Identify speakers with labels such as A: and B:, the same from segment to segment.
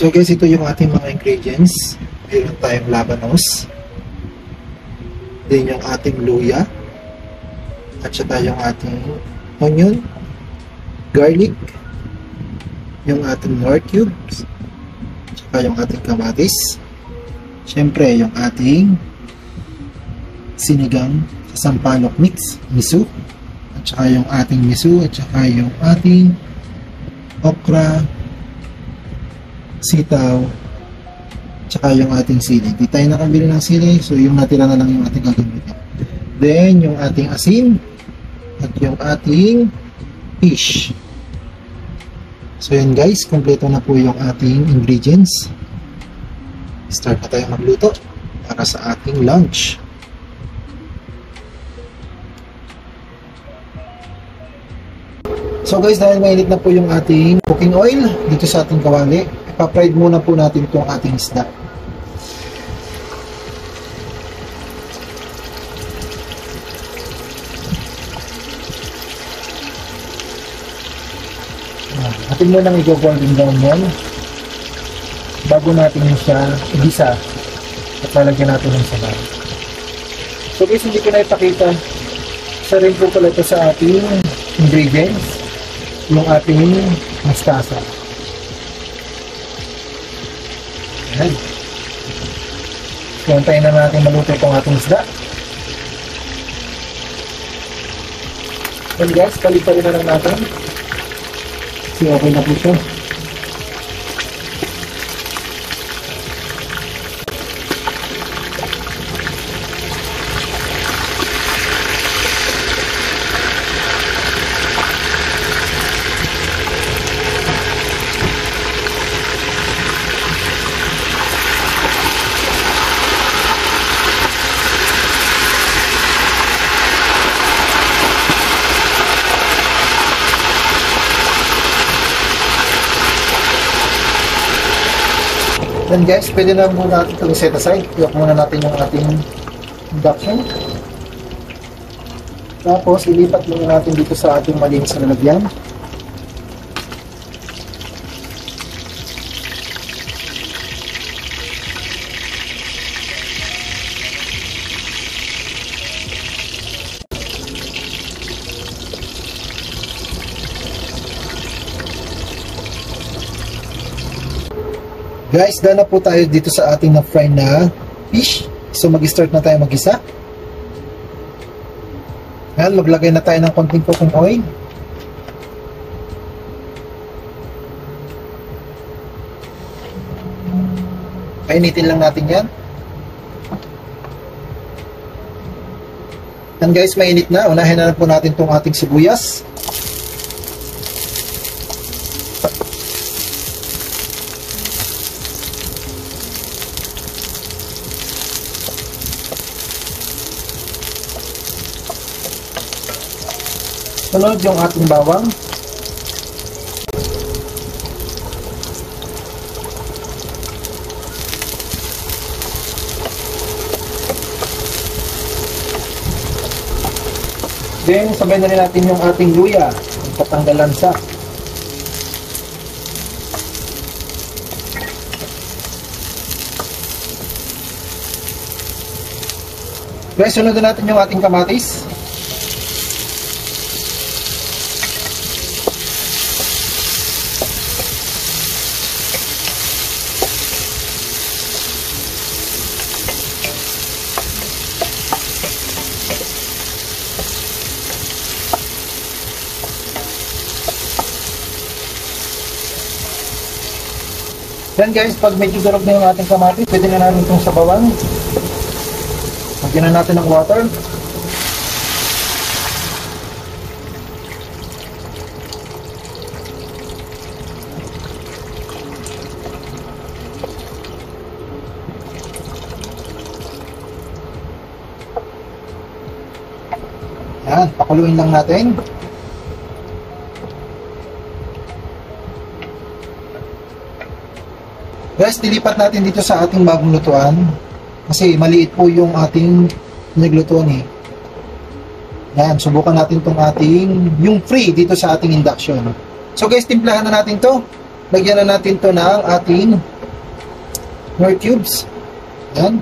A: So guys, ito yung ating mga ingredients. Meron tayong labanos, din yung ating luya, at saka yung ating onion, garlic, yung ating nor cubes, at saka yung ating kamatis, syempre yung ating sinigang sampalok mix, miso, at saka yung ating miso, at saka yung ating okra, sitaw, tsaka yung ating sili. Di tayo nakabili ng sili, so yung natira na lang yung ating gagamitin. Then, yung ating asin, at yung ating fish. So yun guys, kompleto na po yung ating ingredients. Start na tayo magluto para sa ating lunch. So guys, dahil mainit na po yung ating cooking oil dito sa ating kawali, ipa-fried muna po natin itong ating isda. Atin mo nang i-golden brown yan bago natin siya igisa at lalagyan natin ng sabaw. So guys, hindi ko na ipakita, isa rin po pala ito sa ating ingredients, yung ating mustasa. Ayan. So, antayin na natin maluto itong ating isda. And guys, paliparin na lang natin. Kasi okay na po siya. Then guys, pwede na muna natin itong set aside. Iyak muna natin yung ating induction. Tapos, ilipat muna natin dito sa ating malinis na lalagyan. Guys, done na po tayo dito sa ating na-fry na fish. So, mag-start na tayo mag-isa. Ayan, maglagay na tayo ng konting cooking oil. Painitin lang natin yan. And guys, mainit na. Unahin na po natin itong ating sibuyas. Sunod yung ating bawang. Then, sabay na rin natin yung ating luya, yung patanggal lansa. Guys, sunod na natin yung ating kamatis. Then guys, pag medyo durog na yung ating kamatis, pwede na natin itong sabawan. Lagyan na natin ng water. Yan, pakuluin lang natin. Guys, dilipat natin dito sa ating bagong lutuan. Kasi maliit po yung ating pinaglutuan eh. Yan, subukan natin itong ating, yung free dito sa ating induction. So guys, timplahan na natin to. Lagyan na natin to ng ating more cubes. Yan.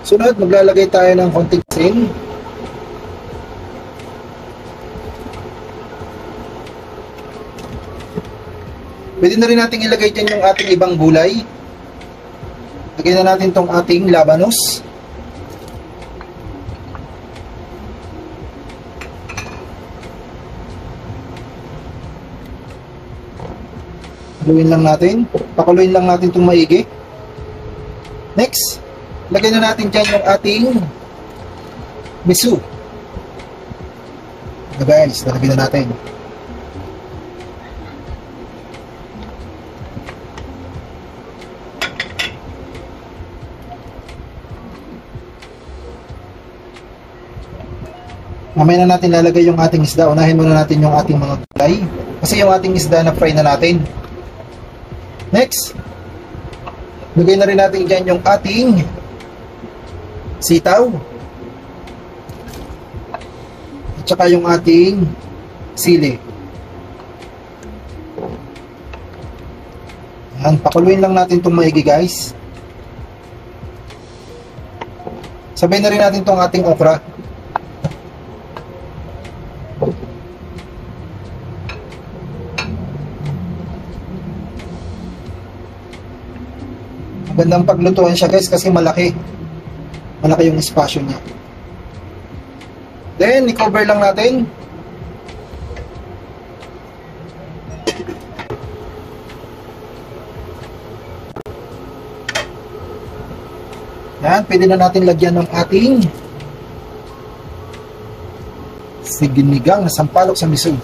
A: Sunod, maglalagay tayo ng konting asin. Pwede na rin natin ilagay dyan yung ating ibang gulay. Lagyan na natin tong ating labanos. Pakuluin lang natin. Pakuluin lang natin itong maigi. Next, lagyan na natin dyan yung ating miso. Guys, lalagyan na natin. Mamaya na natin lalagay yung ating isda. Unahin muna natin yung ating mga gulay. Kasi yung ating isda na fry na natin. Next, lagay na rin natin dyan yung ating sitaw. At saka yung ating sili. Yan, pakuluin lang natin itong maigi guys. Sabay na rin natin itong ating okra. Gandang paglutuan siya guys kasi malaki yung espasyo niya. Then i-cover lang natin. Yan, pwede na natin lagyan ng ating siginigang na sampalok sa miso.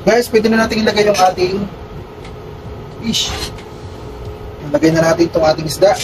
A: Guys, pwede na natin ilagay yung ating fish. Ilagay na natin itong ating isda.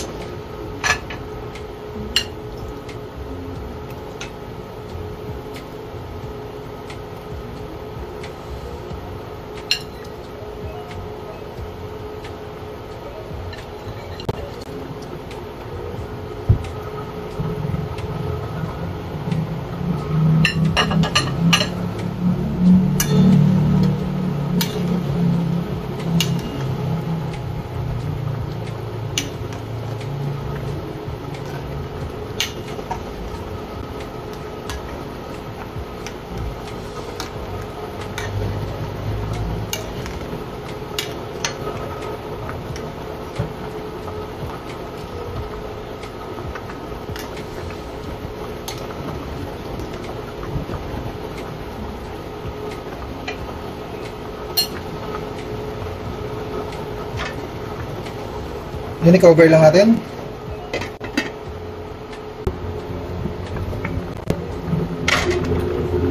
A: Yun, i-cover lang natin.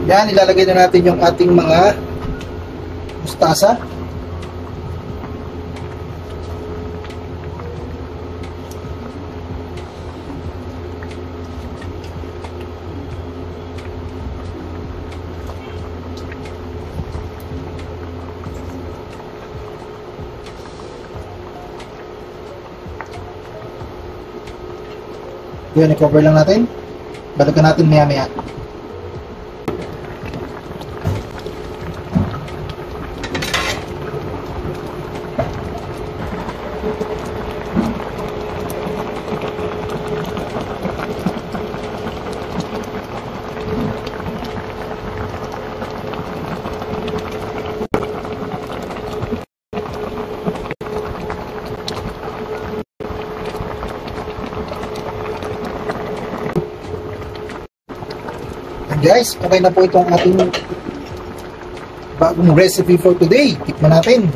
A: Yan, ilalagay na natin yung ating mga mustasa. Yun, i-cover lang natin. Balikan natin maya-maya. Guys, okay na po itong ating bagong recipe for today. Tikman natin.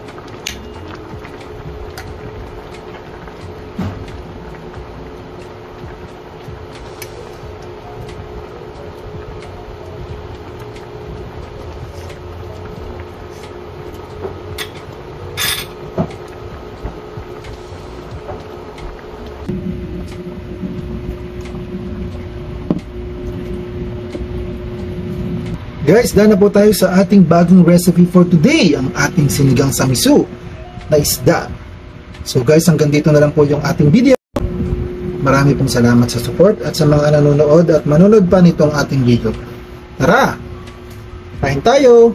A: Guys, dahil na po tayo sa ating bagong recipe for today, ang ating sinigang samisu na isda. So guys, hanggang dito na lang po yung ating video. Marami pong salamat sa support at sa mga nanonood at manonood pa nitong ating video. Tara! Kain tayo!